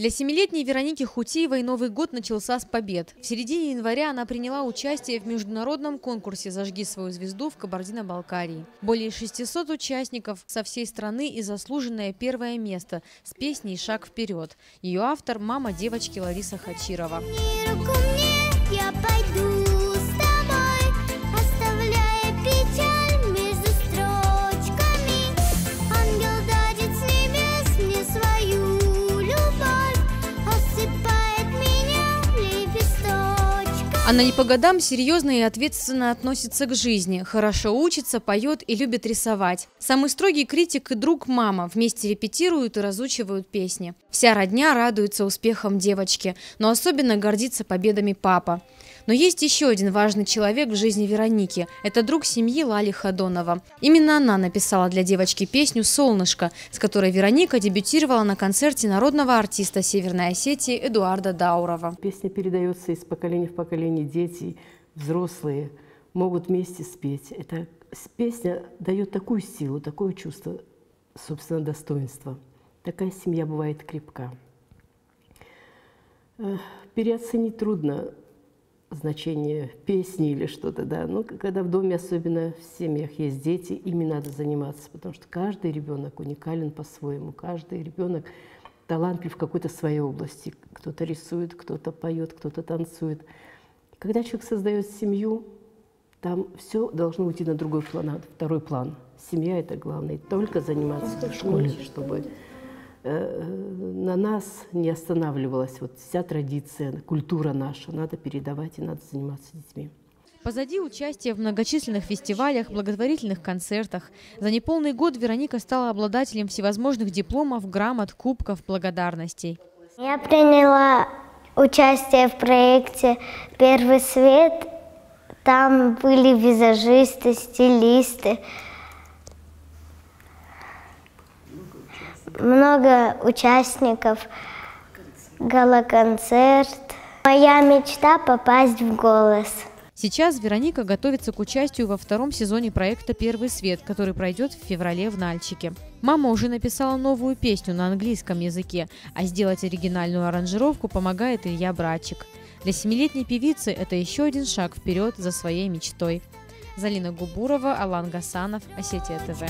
Для 7-летней Вероники Хутиевой Новый год начался с побед. В середине января она приняла участие в международном конкурсе «Зажги свою звезду» в Кабардино-Балкарии. Более 600 участников со всей страны и заслуженное первое место с песней «Шаг вперед». Ее автор – мама девочки Лариса Хачирова. Она не по годам серьезно и ответственно относится к жизни, хорошо учится, поет и любит рисовать. Самый строгий критик и друг – мама. Вместе репетируют и разучивают песни. Вся родня радуется успехам девочки, но особенно гордится победами папа. Но есть еще один важный человек в жизни Вероники. Это друг семьи Лали Ходонова. Именно она написала для девочки песню «Солнышко», с которой Вероника дебютировала на концерте народного артиста Северной Осетии Эдуарда Даурова. Песня передается из поколения в поколение. Дети, взрослые могут вместе спеть. Эта песня дает такую силу, такое чувство собственного достоинства. Такая семья бывает крепка. Переоценить трудно значение песни или что-то, да. Но когда в доме, особенно в семьях, есть дети, ими надо заниматься, потому что каждый ребенок уникален по-своему, каждый ребенок талантлив в какой-то своей области. Кто-то рисует, кто-то поет, кто-то танцует. Когда человек создает семью, там все должно уйти на другой план, второй план. Семья – это главное. Только заниматься в школе, чтобы на нас не останавливалась вот вся традиция, культура наша. Надо передавать и надо заниматься детьми. Позади участие в многочисленных фестивалях, благотворительных концертах. За неполный год Вероника стала обладателем всевозможных дипломов, грамот, кубков, благодарностей. Я приняла участие в проекте «Первый свет». Там были визажисты, стилисты. Много участников, гала-концерт. Моя мечта – попасть в «Голос». Сейчас Вероника готовится к участию во втором сезоне проекта «Первый свет», который пройдет в феврале в Нальчике. Мама уже написала новую песню на английском языке, а сделать оригинальную аранжировку помогает Илья Братчик. Для 7-летней певицы это еще один шаг вперед за своей мечтой. Залина Губурова, Алан Гасанов, Осетия ТВ.